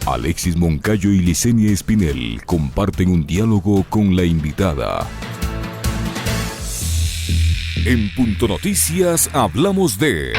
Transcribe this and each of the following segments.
Alexis Moncayo y Licenia Espinel comparten un diálogo con la invitada. En Punto Noticias hablamos de...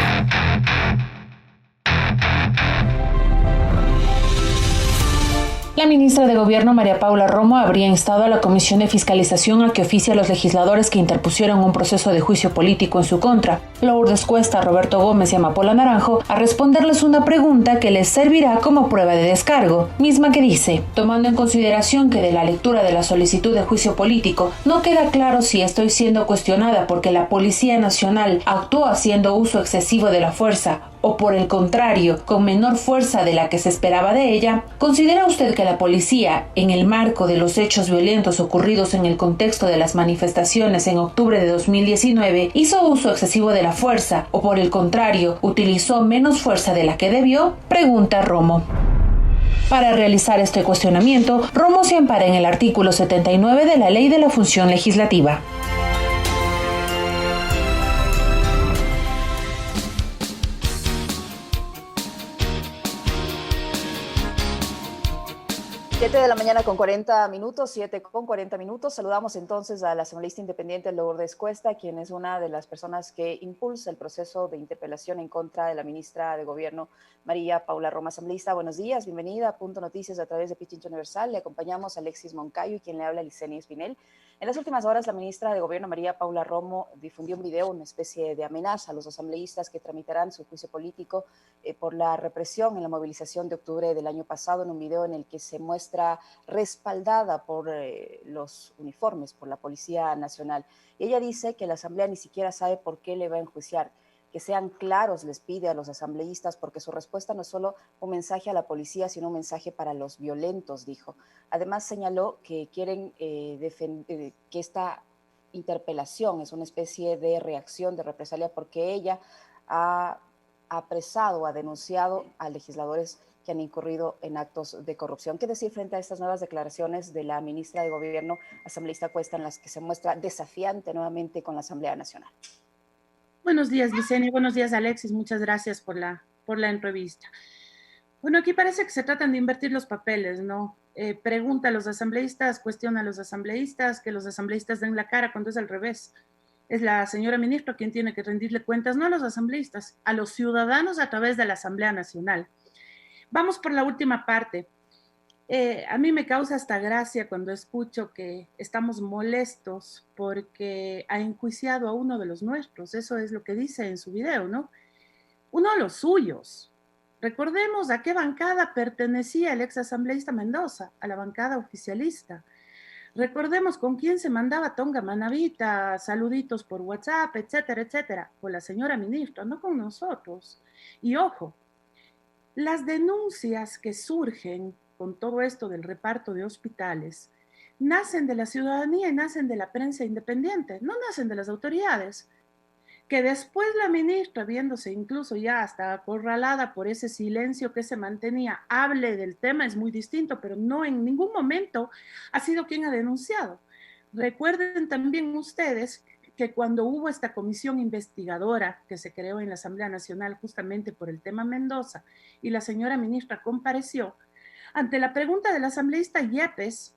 La ministra de Gobierno, María Paula Romo, habría instado a la Comisión de Fiscalización a que oficie a los legisladores que interpusieron un proceso de juicio político en su contra, Lourdes Cuesta, Roberto Gómez y Amapola Naranjo, a responderles una pregunta que les servirá como prueba de descargo, misma que dice: tomando en consideración que de la lectura de la solicitud de juicio político no queda claro si estoy siendo cuestionada porque la Policía Nacional actuó haciendo uso excesivo de la fuerza o por el contrario, con menor fuerza de la que se esperaba de ella, ¿considera usted que la policía, en el marco de los hechos violentos ocurridos en el contexto de las manifestaciones en octubre de 2019, hizo uso excesivo de la fuerza o por el contrario, utilizó menos fuerza de la que debió? Pregunta Romo. Para realizar este cuestionamiento, Romo se ampara en el artículo 79 de la Ley de la Función Legislativa. 7 de la mañana con 40 minutos, 7 con 40 minutos. Saludamos entonces a la asambleísta independiente Lourdes Cuesta, quien es una de las personas que impulsa el proceso de interpelación en contra de la ministra de Gobierno, María Paula Romo. Asambleísta, buenos días, bienvenida a Punto Noticias a través de Pichincha Universal. Le acompañamos a Alexis Moncayo y quien le habla, Licenia Espinel. En las últimas horas, la ministra de Gobierno, María Paula Romo, difundió un video, una especie de amenaza a los asambleístas que tramitarán su juicio político por la represión en la movilización de octubre del año pasado, en un video en el que se muestra respaldada por los uniformes, por la Policía Nacional. Y ella dice que la Asamblea ni siquiera sabe por qué le va a enjuiciar. Que sean claros, les pide a los asambleístas, porque su respuesta no es solo un mensaje a la policía, sino un mensaje para los violentos, dijo. Además señaló que quieren que esta interpelación es una especie de reacción, de represalia, porque ella ha apresado, ha denunciado a legisladores que han incurrido en actos de corrupción. ¿Qué decir frente a estas nuevas declaraciones de la ministra de Gobierno, asambleísta Cuesta, en las que se muestra desafiante nuevamente con la Asamblea Nacional? Buenos días, Licenia. Buenos días, Alexis. Muchas gracias por la entrevista. Bueno, aquí parece que se tratan de invertir los papeles, ¿no? Pregunta a los asambleístas, cuestiona a los asambleístas, que los asambleístas den la cara cuando es al revés. Es la señora ministra quien tiene que rendirle cuentas, no a los asambleístas, a los ciudadanos a través de la Asamblea Nacional. Vamos por la última parte. A mí me causa hasta gracia cuando escucho que estamos molestos porque ha enjuiciado a uno de los nuestros. Eso es lo que dice en su video, ¿no? Uno de los suyos. Recordemos a qué bancada pertenecía el ex asambleísta Mendoza, a la bancada oficialista. Recordemos con quién se mandaba Tonga Manavita, saluditos por WhatsApp, etcétera, etcétera. Con la señora ministra, no con nosotros. Y ojo, las denuncias que surgen con todo esto del reparto de hospitales, nacen de la ciudadanía y nacen de la prensa independiente, no nacen de las autoridades. Que después la ministra, viéndose incluso ya hasta acorralada por ese silencio que se mantenía, hable del tema es muy distinto, pero no en ningún momento ha sido quien ha denunciado. Recuerden también ustedes que cuando hubo esta comisión investigadora que se creó en la Asamblea Nacional justamente por el tema Mendoza y la señora ministra compareció, ante la pregunta del asambleísta Yepes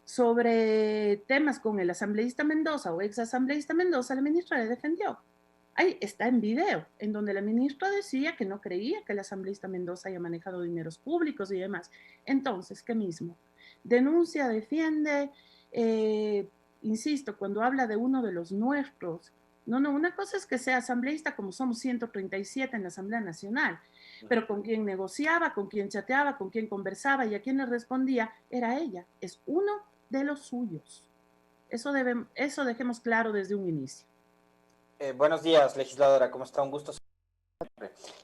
sobre temas con el asambleísta Mendoza o ex asambleísta Mendoza, la ministra le defendió. Ahí está en video, en donde la ministra decía que no creía que el asambleísta Mendoza haya manejado dineros públicos y demás. Entonces, ¿qué mismo? Denuncia, defiende, insisto, cuando habla de uno de los nuestros. No, una cosa es que sea asambleísta, como somos 137 en la Asamblea Nacional, pero con quien negociaba, con quien chateaba, con quien conversaba y a quien le respondía, era ella, es uno de los suyos. Eso dejemos claro desde un inicio. Buenos días, legisladora, ¿cómo está? Un gusto.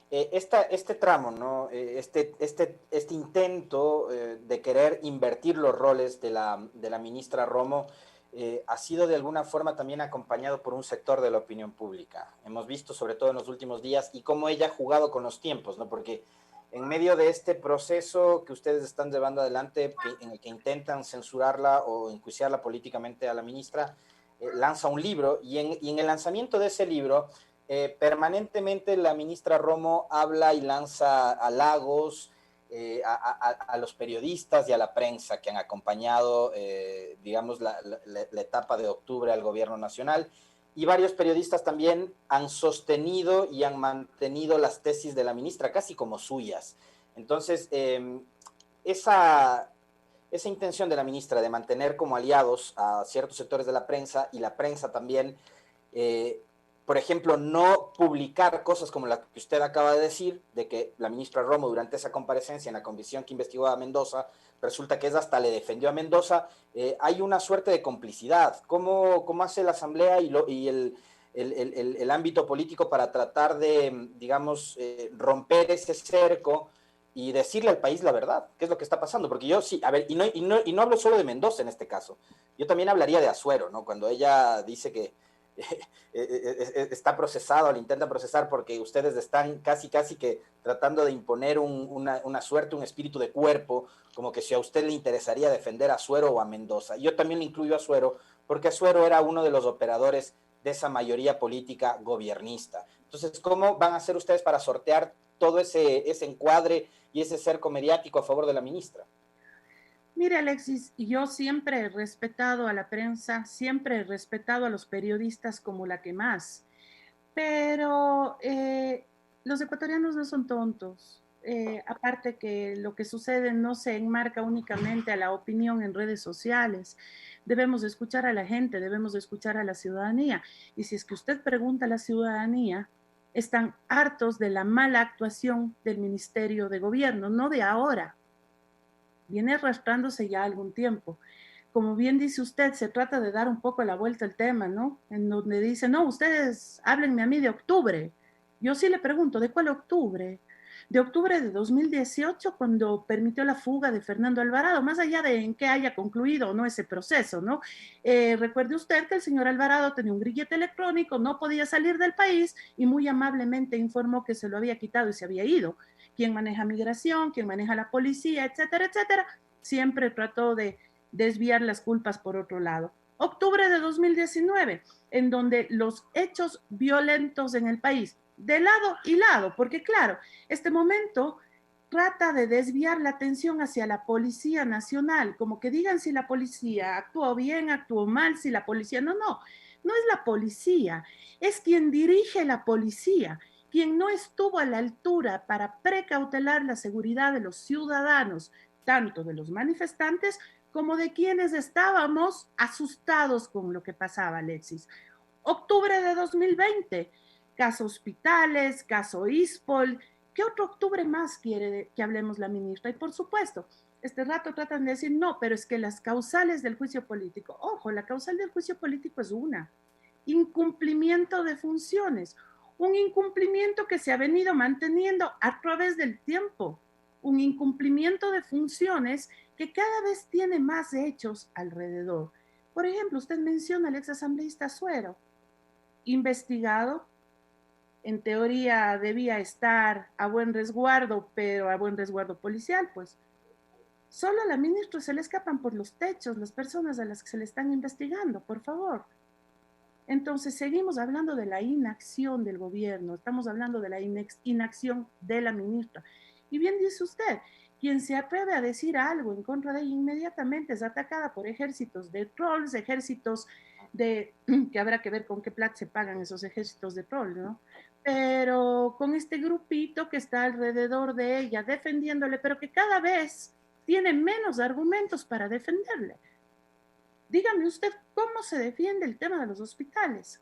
Este tramo, ¿no? Este intento de querer invertir los roles de la ministra Romo ha sido de alguna forma también acompañado por un sector de la opinión pública. Hemos visto, sobre todo en los últimos días, y cómo ella ha jugado con los tiempos, ¿no? Porque en medio de este proceso que ustedes están llevando adelante, en el que intentan censurarla o enjuiciarla políticamente a la ministra, lanza un libro, y en el lanzamiento de ese libro, permanentemente la ministra Romo habla y lanza halagos, a los periodistas y a la prensa que han acompañado, digamos, la etapa de octubre al gobierno nacional. Y varios periodistas también han sostenido y han mantenido las tesis de la ministra casi como suyas. Entonces, esa intención de la ministra de mantener como aliados a ciertos sectores de la prensa y la prensa también, por ejemplo, no publicar cosas como la que usted acaba de decir, de que la ministra Romo durante esa comparecencia en la comisión que investigó a Mendoza, resulta que ella hasta le defendió a Mendoza, hay una suerte de complicidad. ¿Cómo hace la Asamblea y el ámbito político para tratar de, digamos, romper ese cerco y decirle al país la verdad, qué es lo que está pasando? Porque yo sí, a ver, y no hablo solo de Mendoza en este caso, yo también hablaría de Azuero, ¿no? Cuando ella dice que está procesado, le intentan procesar porque ustedes están casi que tratando de imponer una suerte, un espíritu de cuerpo, como que si a usted le interesaría defender a Azuero o a Mendoza. Yo también le incluyo a Azuero, porque Azuero era uno de los operadores de esa mayoría política gobernista. Entonces, ¿cómo van a hacer ustedes para sortear todo ese encuadre y ese cerco mediático a favor de la ministra? Mire, Alexis, yo siempre he respetado a la prensa, siempre he respetado a los periodistas como la que más, pero los ecuatorianos no son tontos. Aparte que lo que sucede no se enmarca únicamente a la opinión en redes sociales. Debemos escuchar a la gente, debemos escuchar a la ciudadanía. Y si es que usted pregunta a la ciudadanía, están hartos de la mala actuación del Ministerio de Gobierno, no de ahora. Viene arrastrándose ya algún tiempo. Como bien dice usted, se trata de dar un poco la vuelta al tema, ¿no? En donde dice, no, ustedes háblenme a mí de octubre. Yo sí le pregunto, ¿de cuál octubre? De octubre de 2018, cuando permitió la fuga de Fernando Alvarado, más allá de en qué haya concluido o no ese proceso, ¿no? Recuerde usted que el señor Alvarado tenía un grillete electrónico, no podía salir del país y muy amablemente informó que se lo había quitado y se había ido. Quien maneja migración, quien maneja la policía, etcétera, etcétera, siempre trató de desviar las culpas por otro lado. Octubre de 2019, en donde los hechos violentos en el país, de lado y lado, porque claro, este momento trata de desviar la atención hacia la Policía Nacional, como que digan si la policía actuó bien, actuó mal, si la policía, no es la policía, es quien dirige la policía, quien no estuvo a la altura para precautelar la seguridad de los ciudadanos, tanto de los manifestantes como de quienes estábamos asustados con lo que pasaba, Alexis. Octubre de 2020, caso hospitales, caso ISPOL. ¿Qué otro octubre más quiere que hablemos la ministra? Y por supuesto, este rato tratan de decir, no, pero es que las causales del juicio político, ojo, la causal del juicio político es una, incumplimiento de funciones, un incumplimiento que se ha venido manteniendo a través del tiempo, un incumplimiento de funciones que cada vez tiene más hechos alrededor. Por ejemplo, usted menciona al exasambleísta Azuero, investigado, en teoría debía estar a buen resguardo, pero a buen resguardo policial, pues. Solo a la ministra se le escapan por los techos las personas a las que se le están investigando, por favor. Entonces, seguimos hablando de la inacción del gobierno, estamos hablando de la inacción de la ministra. Y bien dice usted, quien se atreve a decir algo en contra de ella inmediatamente es atacada por ejércitos de trolls, ejércitos de, que habrá que ver con qué plata se pagan esos ejércitos de trolls, ¿no? Pero con este grupito que está alrededor de ella defendiéndole, pero que cada vez tiene menos argumentos para defenderle. Dígame usted cómo se defiende el tema de los hospitales.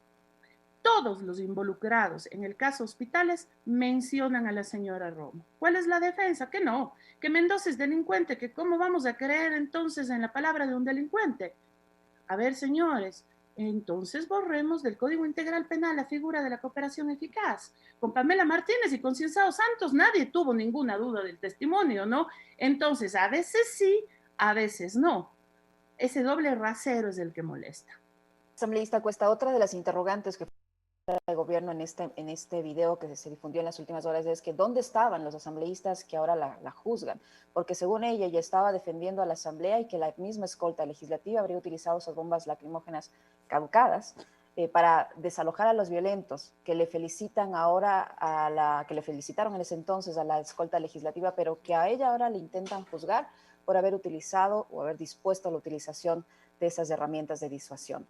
Todos los involucrados en el caso hospitales mencionan a la señora Romo. ¿Cuál es la defensa? Que no, que Mendoza es delincuente, que cómo vamos a creer entonces en la palabra de un delincuente. A ver, señores, entonces borremos del Código Integral Penal la figura de la cooperación eficaz. Con Pamela Martínez y con Cienzado Santos nadie tuvo ninguna duda del testimonio, ¿no? Entonces, a veces sí, a veces no. Ese doble rasero es el que molesta. Asambleísta Cuesta, otra de las interrogantes que el gobierno en este video que se difundió en las últimas horas es que ¿dónde estaban los asambleístas que ahora la juzgan? Porque según ella estaba defendiendo a la asamblea y que la misma escolta legislativa habría utilizado esas bombas lacrimógenas caducadas para desalojar a los violentos, que le felicitan ahora que le felicitaron en ese entonces a la escolta legislativa, pero que a ella ahora le intentan juzgar por haber utilizado o haber dispuesto a la utilización de esas herramientas de disuasión.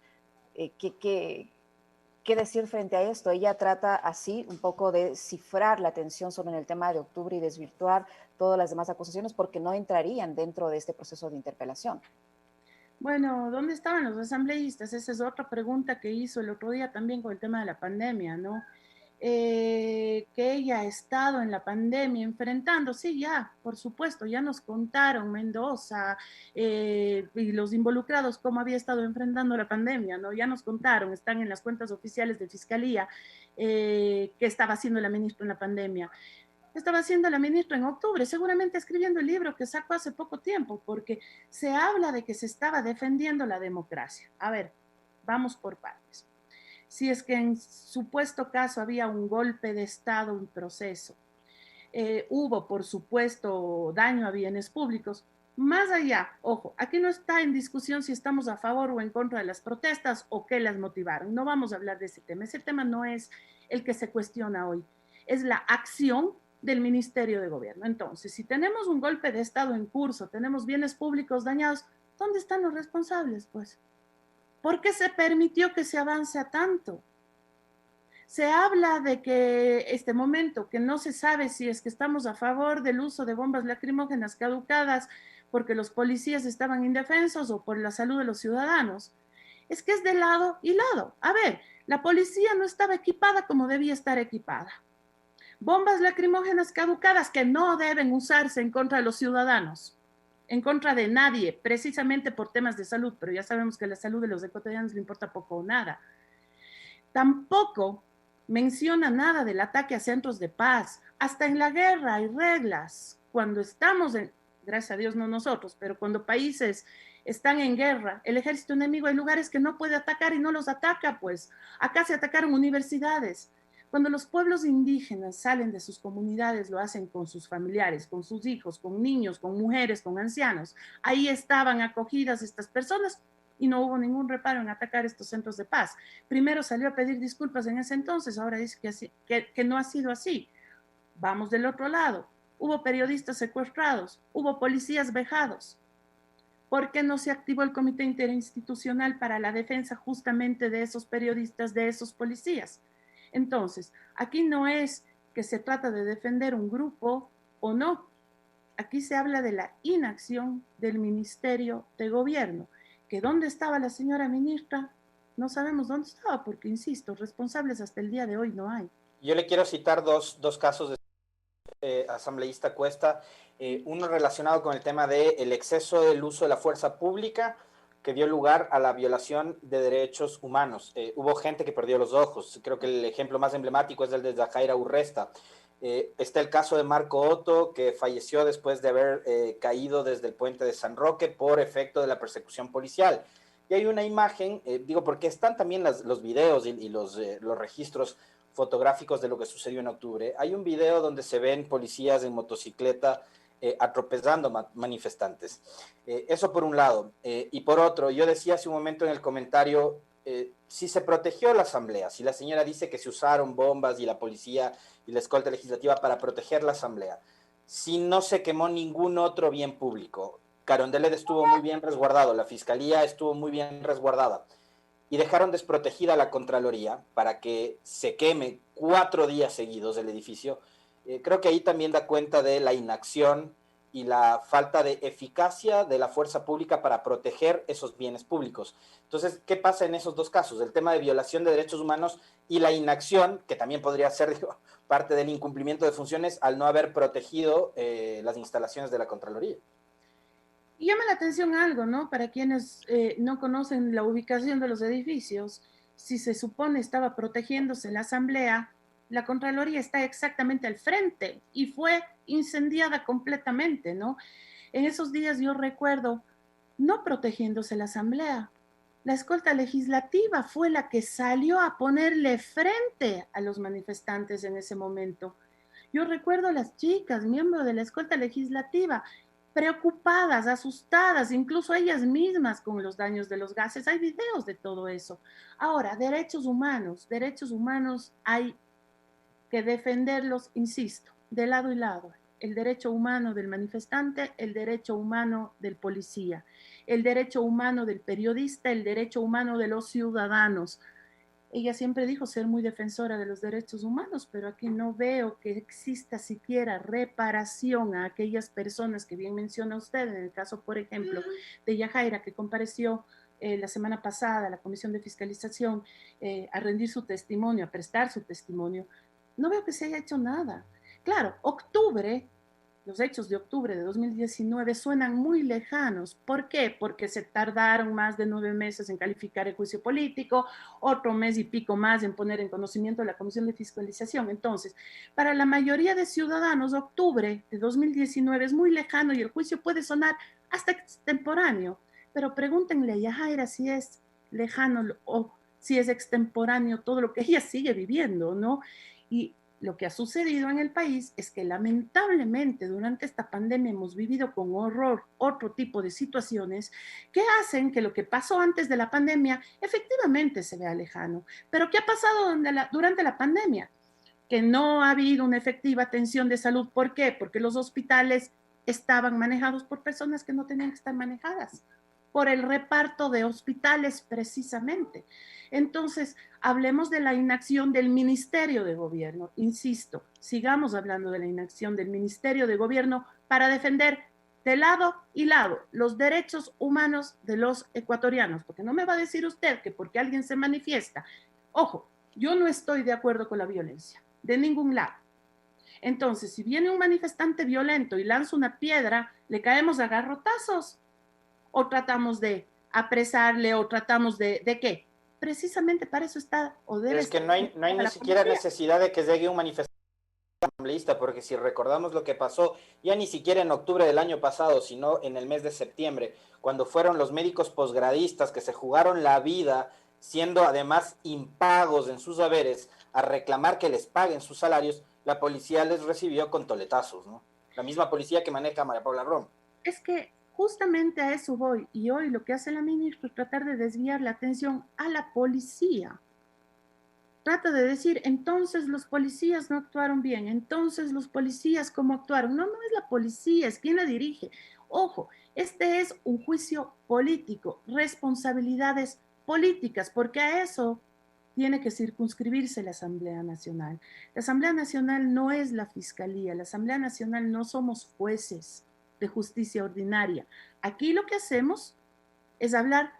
¿Qué decir frente a esto? Ella trata así un poco de cifrar la atención sobre el tema de octubre y desvirtuar todas las demás acusaciones porque no entrarían dentro de este proceso de interpelación. Bueno, ¿dónde estaban los asambleístas? Esa es otra pregunta que hizo el otro día también con el tema de la pandemia, ¿no? Que ella ha estado en la pandemia enfrentando, sí, ya, por supuesto, ya nos contaron Mendoza y los involucrados cómo había estado enfrentando la pandemia, ¿no? Ya nos contaron, están en las cuentas oficiales de Fiscalía, qué estaba haciendo la ministra en la pandemia. Estaba haciendo la ministra en octubre, seguramente escribiendo el libro que sacó hace poco tiempo, porque se habla de que se estaba defendiendo la democracia. A ver, vamos por partes. Si es que en supuesto caso había un golpe de Estado en proceso, hubo, por supuesto, daño a bienes públicos. Más allá, ojo, aquí no está en discusión si estamos a favor o en contra de las protestas o qué las motivaron. No vamos a hablar de ese tema. Ese tema no es el que se cuestiona hoy. Es la acción del Ministerio de Gobierno. Entonces, si tenemos un golpe de Estado en curso, tenemos bienes públicos dañados, ¿dónde están los responsables, pues? ¿Por qué se permitió que se avance a tanto? Se habla de que este momento, que no se sabe si es que estamos a favor del uso de bombas lacrimógenas caducadas porque los policías estaban indefensos o por la salud de los ciudadanos. Es que es de lado y lado. A ver, la policía no estaba equipada como debía estar equipada. Bombas lacrimógenas caducadas que no deben usarse en contra de los ciudadanos, en contra de nadie, precisamente por temas de salud, pero ya sabemos que la salud de los ecuatorianos le importa poco o nada. Tampoco menciona nada del ataque a centros de paz. Hasta en la guerra hay reglas. Cuando estamos gracias a Dios no nosotros, pero cuando países están en guerra, el ejército enemigo, hay lugares que no puede atacar y no los ataca, pues. Acá se atacaron universidades. Cuando los pueblos indígenas salen de sus comunidades, lo hacen con sus familiares, con sus hijos, con niños, con mujeres, con ancianos. Ahí estaban acogidas estas personas y no hubo ningún reparo en atacar estos centros de paz. Primero salió a pedir disculpas en ese entonces, ahora dice que no ha sido así. Vamos del otro lado. Hubo periodistas secuestrados, hubo policías vejados. ¿Por qué no se activó el Comité Interinstitucional para la defensa justamente de esos periodistas, de esos policías? Entonces, aquí no es que se trata de defender un grupo o no. Aquí se habla de la inacción del Ministerio de Gobierno. Que dónde estaba la señora ministra, no sabemos dónde estaba, porque, insisto, responsables hasta el día de hoy no hay. Yo le quiero citar dos casos de asambleísta Cuesta, uno relacionado con el tema del exceso del uso de la fuerza pública que dio lugar a la violación de derechos humanos. Hubo gente que perdió los ojos. Creo que el ejemplo más emblemático es el de Zahaira Urresta. Está el caso de Marco Otto, que falleció después de haber caído desde el puente de San Roque por efecto de la persecución policial. Y hay una imagen, digo, porque están también los videos y los registros fotográficos de lo que sucedió en octubre. Hay un video donde se ven policías en motocicleta atropellando manifestantes. Eso por un lado. Y por otro, yo decía hace un momento en el comentario, si se protegió la asamblea, si la señora dice que se usaron bombas y la policía y la escolta legislativa para proteger la asamblea, si no se quemó ningún otro bien público, Carondelet estuvo muy bien resguardado, la fiscalía estuvo muy bien resguardada, y dejaron desprotegida la Contraloría para que se queme 4 días seguidos el edificio, creo que ahí también da cuenta de la inacción y la falta de eficacia de la fuerza pública para proteger esos bienes públicos. Entonces, ¿qué pasa en esos dos casos? El tema de violación de derechos humanos y la inacción, que también podría ser parte del incumplimiento de funciones al no haber protegido las instalaciones de la Contraloría. Y llama la atención algo, ¿no? Para quienes no conocen la ubicación de los edificios, si se supone estaba protegiéndose la asamblea, la Contraloría está exactamente al frente y fue incendiada completamente, ¿no? En esos días yo recuerdo no protegiéndose la asamblea. La escolta legislativa fue la que salió a ponerle frente a los manifestantes en ese momento. Yo recuerdo a las chicas, miembros de la escolta legislativa, preocupadas, asustadas, incluso ellas mismas con los daños de los gases. Hay videos de todo eso. Ahora, derechos humanos hay que defenderlos, insisto, de lado y lado. El derecho humano del manifestante, el derecho humano del policía, el derecho humano del periodista, el derecho humano de los ciudadanos. Ella siempre dijo ser muy defensora de los derechos humanos, pero aquí no veo que exista siquiera reparación a aquellas personas que bien menciona usted, en el caso, por ejemplo, de Yajaira, que compareció la semana pasada a la Comisión de Fiscalización a rendir su testimonio, a prestar su testimonio. No veo que se haya hecho nada. Claro, octubre, los hechos de octubre de 2019 suenan muy lejanos. ¿Por qué? Porque se tardaron más de 9 meses en calificar el juicio político, otro mes y pico más en poner en conocimiento de la Comisión de Fiscalización. Entonces, para la mayoría de ciudadanos, octubre de 2019 es muy lejano y el juicio puede sonar hasta extemporáneo. Pero pregúntenle a Yajaira si es lejano o si es extemporáneo todo lo que ella sigue viviendo, ¿no? Y lo que ha sucedido en el país es que lamentablemente durante esta pandemia hemos vivido con horror otro tipo de situaciones que hacen que lo que pasó antes de la pandemia efectivamente se vea lejano. Pero ¿qué ha pasado durante la pandemia? Que no ha habido una efectiva atención de salud. ¿Por qué? Porque los hospitales estaban manejados por personas que no tenían que estar manejadas, por el reparto de hospitales precisamente. Entonces, hablemos de la inacción del Ministerio de Gobierno. Insisto, sigamos hablando de la inacción del Ministerio de Gobierno para defender de lado y lado los derechos humanos de los ecuatorianos, porque no me va a decir usted que porque alguien se manifiesta, ojo, yo no estoy de acuerdo con la violencia, de ningún lado. Entonces, si viene un manifestante violento y lanza una piedra, ¿le caemos a garrotazos? ¿O tratamos de apresarle o tratamos de qué? Precisamente para eso está o debe Es que estar no hay ni siquiera policía. necesidad de que llegue un manifestante asambleísta, porque si recordamos lo que pasó, ya ni siquiera en octubre del año pasado, sino en el mes de septiembre, cuando fueron los médicos posgradistas que se jugaron la vida, siendo además impagos en sus haberes, a reclamar que les paguen sus salarios, la policía les recibió con toletazos, ¿no? La misma policía que maneja María Paula Rom. Es que justamente a eso voy, y hoy lo que hace la ministra es tratar de desviar la atención a la policía. Trata de decir, entonces los policías no actuaron bien, entonces los policías cómo actuaron. No, no es la policía, es quien la dirige. Ojo, este es un juicio político, responsabilidades políticas, porque a eso tiene que circunscribirse la Asamblea Nacional. La Asamblea Nacional no es la Fiscalía, la Asamblea Nacional no somos jueces de justicia ordinaria. Aquí lo que hacemos es hablar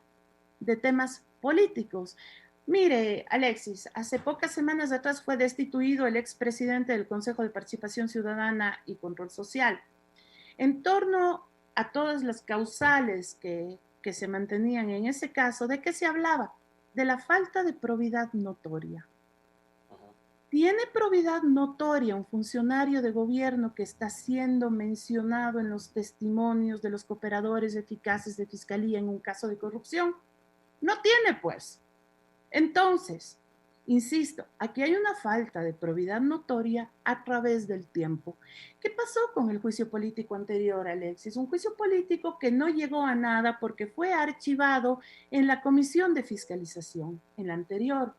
de temas políticos. Mire, Alexis, hace pocas semanas atrás fue destituido el expresidente del Consejo de Participación Ciudadana y Control Social. En torno a todas las causales que se mantenían en ese caso, ¿de qué se hablaba? De la falta de probidad notoria. ¿Tiene probidad notoria un funcionario de gobierno que está siendo mencionado en los testimonios de los cooperadores eficaces de fiscalía en un caso de corrupción? No tiene, pues. Entonces, insisto, aquí hay una falta de probidad notoria a través del tiempo. ¿Qué pasó con el juicio político anterior, Alexis? Un juicio político que no llegó a nada porque fue archivado en la Comisión de Fiscalización, en la anterior,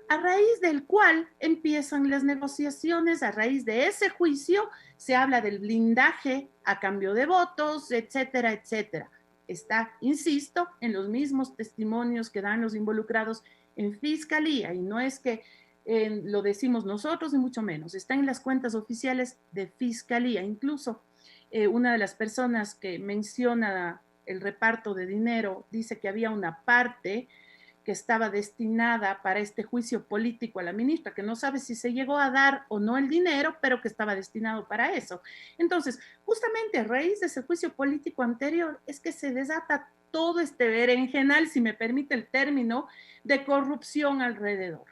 a raíz del cual empiezan las negociaciones. A raíz de ese juicio se habla del blindaje a cambio de votos, etcétera, etcétera. Está, insisto, en los mismos testimonios que dan los involucrados en fiscalía, y no es que lo decimos nosotros, ni mucho menos. Está en las cuentas oficiales de fiscalía. Incluso una de las personas que menciona el reparto de dinero dice que había una parte que estaba destinada para este juicio político a la ministra, que no sabe si se llegó a dar o no el dinero, pero que estaba destinado para eso. Entonces, justamente a raíz de ese juicio político anterior es que se desata todo este berenjenal, si me permite el término, de corrupción alrededor.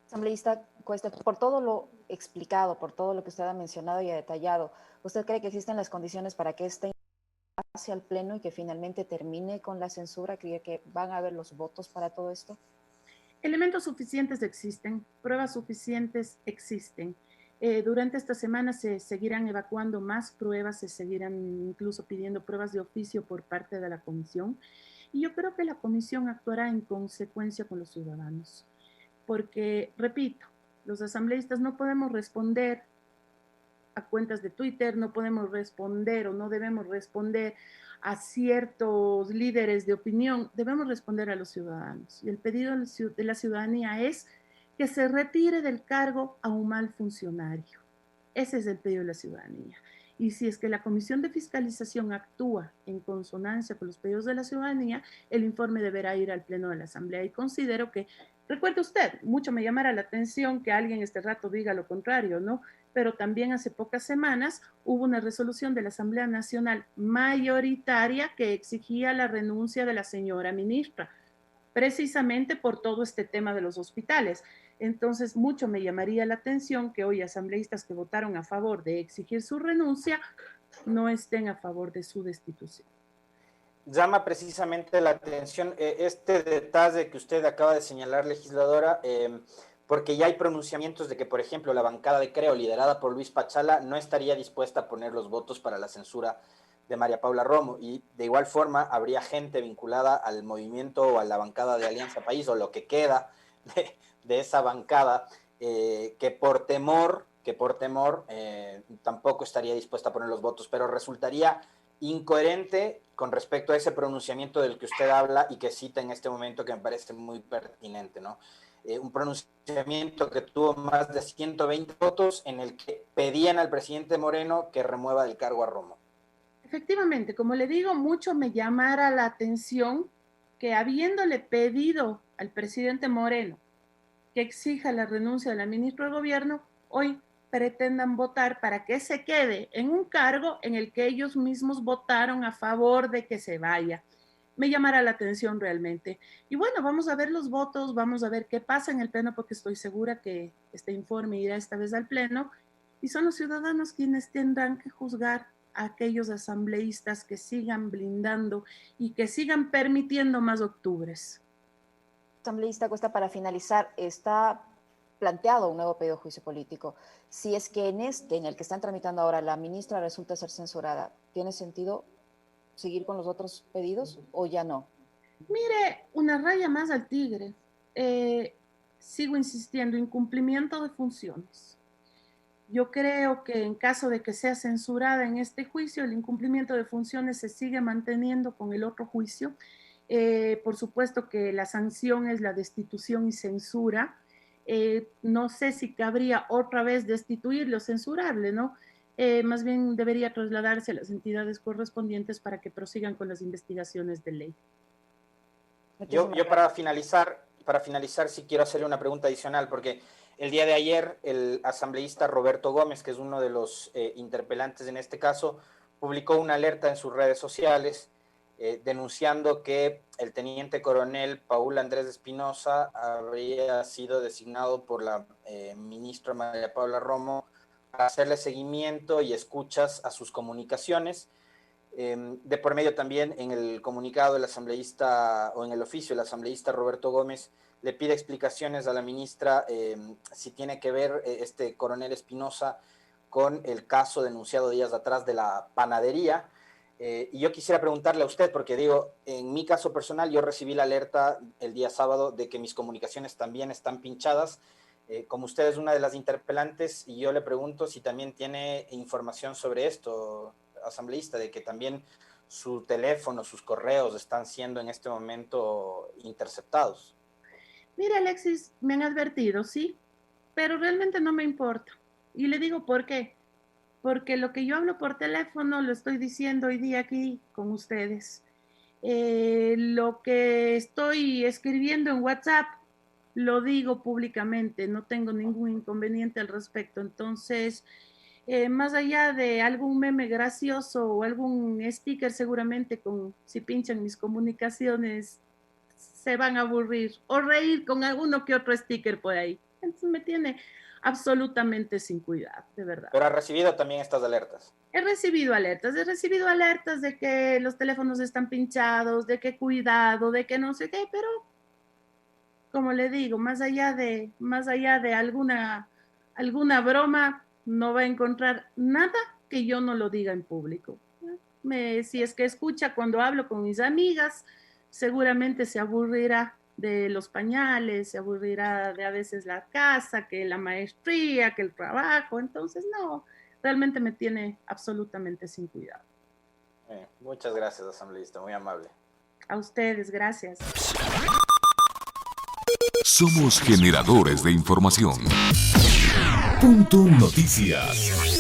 Asambleísta Cuesta, por todo lo explicado, por todo lo que usted ha mencionado y ha detallado, ¿usted cree que existen las condiciones para que este hacia el Pleno y que finalmente termine con la censura? ¿Cree que van a haber los votos para todo esto? Elementos suficientes existen, pruebas suficientes existen. Durante esta semana se seguirán evacuando más pruebas, se seguirán incluso pidiendo pruebas de oficio por parte de la comisión. Y yo creo que la comisión actuará en consecuencia con los ciudadanos. Porque, repito, los asambleístas no podemos responder a cuentas de Twitter, no podemos responder o no debemos responder a ciertos líderes de opinión, debemos responder a los ciudadanos. Y el pedido de la ciudadanía es que se retire del cargo a un mal funcionario. Ese es el pedido de la ciudadanía. Y si es que la Comisión de Fiscalización actúa en consonancia con los pedidos de la ciudadanía, el informe deberá ir al Pleno de la Asamblea. Y considero que, recuerde usted, mucho me llamará la atención que alguien este rato diga lo contrario, ¿no? Pero también hace pocas semanas hubo una resolución de la Asamblea Nacional mayoritaria que exigía la renuncia de la señora ministra, precisamente por todo este tema de los hospitales. Entonces, mucho me llamaría la atención que hoy asambleístas que votaron a favor de exigir su renuncia no estén a favor de su destitución. Llama precisamente la atención este detalle que usted acaba de señalar, legisladora, porque ya hay pronunciamientos de que, por ejemplo, la bancada de Creo, liderada por Luis Pachala, no estaría dispuesta a poner los votos para la censura de María Paula Romo, y de igual forma habría gente vinculada al movimiento o a la bancada de Alianza País, o lo que queda de esa bancada, que por temor tampoco estaría dispuesta a poner los votos, pero resultaría incoherente con respecto a ese pronunciamiento del que usted habla y que cita en este momento, que me parece muy pertinente, ¿no? Un pronunciamiento que tuvo más de 120 votos en el que pedían al presidente Moreno que remueva del cargo a Romo. Efectivamente, como le digo, mucho me llamara la atención que habiéndole pedido al presidente Moreno que exija la renuncia de la ministra de Gobierno, hoy pretendan votar para que se quede en un cargo en el que ellos mismos votaron a favor de que se vaya. Me llamará la atención realmente. Y bueno, vamos a ver los votos, vamos a ver qué pasa en el Pleno, porque estoy segura que este informe irá esta vez al Pleno, y son los ciudadanos quienes tendrán que juzgar a aquellos asambleístas que sigan blindando y que sigan permitiendo más octubres. Asambleísta Cuesta, para finalizar, está planteado un nuevo pedido de juicio político. Si es que en el que están tramitando ahora, la ministra resulta ser censurada, ¿tiene sentido seguir con los otros pedidos o ya no? Mire, una raya más al tigre. Sigo insistiendo, incumplimiento de funciones. Yo creo que en caso de que sea censurada en este juicio, el incumplimiento de funciones se sigue manteniendo con el otro juicio. Por supuesto que la sanción es la destitución y censura. No sé si cabría otra vez destituirle o censurarle, ¿no? Más bien debería trasladarse a las entidades correspondientes para que prosigan con las investigaciones de ley. Yo para finalizar, sí quiero hacerle una pregunta adicional, porque el día de ayer el asambleísta Roberto Gómez, que es uno de los interpelantes en este caso, publicó una alerta en sus redes sociales denunciando que el teniente coronel Paul Andrés Espinosa habría sido designado por la ministra María Paula Romo para hacerle seguimiento y escuchas a sus comunicaciones. De por medio también en el comunicado del asambleísta, o en el oficio, el asambleísta Roberto Gómez le pide explicaciones a la ministra si tiene que ver este coronel Espinosa con el caso denunciado días atrás de la panadería. Y yo quisiera preguntarle a usted, porque digo, en mi caso personal, yo recibí la alerta el día sábado de que mis comunicaciones también están pinchadas. Como usted es una de las interpelantes, y yo le pregunto si también tiene información sobre esto, asambleísta, de que también su teléfono, sus correos están siendo en este momento interceptados. Mira, Alexis, me han advertido, sí, pero realmente no me importa. Y le digo por qué. Porque lo que yo hablo por teléfono lo estoy diciendo hoy día aquí con ustedes. Lo que estoy escribiendo en WhatsApp lo digo públicamente, no tengo ningún inconveniente al respecto. Entonces, más allá de algún meme gracioso o algún sticker, seguramente si pinchan mis comunicaciones se van a aburrir o reír con alguno que otro sticker por ahí. Entonces me tiene absolutamente sin cuidado, de verdad. Pero ha recibido también estas alertas. He recibido alertas de que los teléfonos están pinchados, de que cuidado, de que no sé qué, pero como le digo, más allá de alguna broma, no va a encontrar nada que yo no lo diga en público. Si es que escucha cuando hablo con mis amigas, seguramente se aburrirá de los pañales, se aburrirá de a veces la casa, que la maestría, que el trabajo. Entonces, no, realmente me tiene absolutamente sin cuidado. Muchas gracias, asambleísta, muy amable. A ustedes, gracias. Somos generadores de información. Punto Noticias.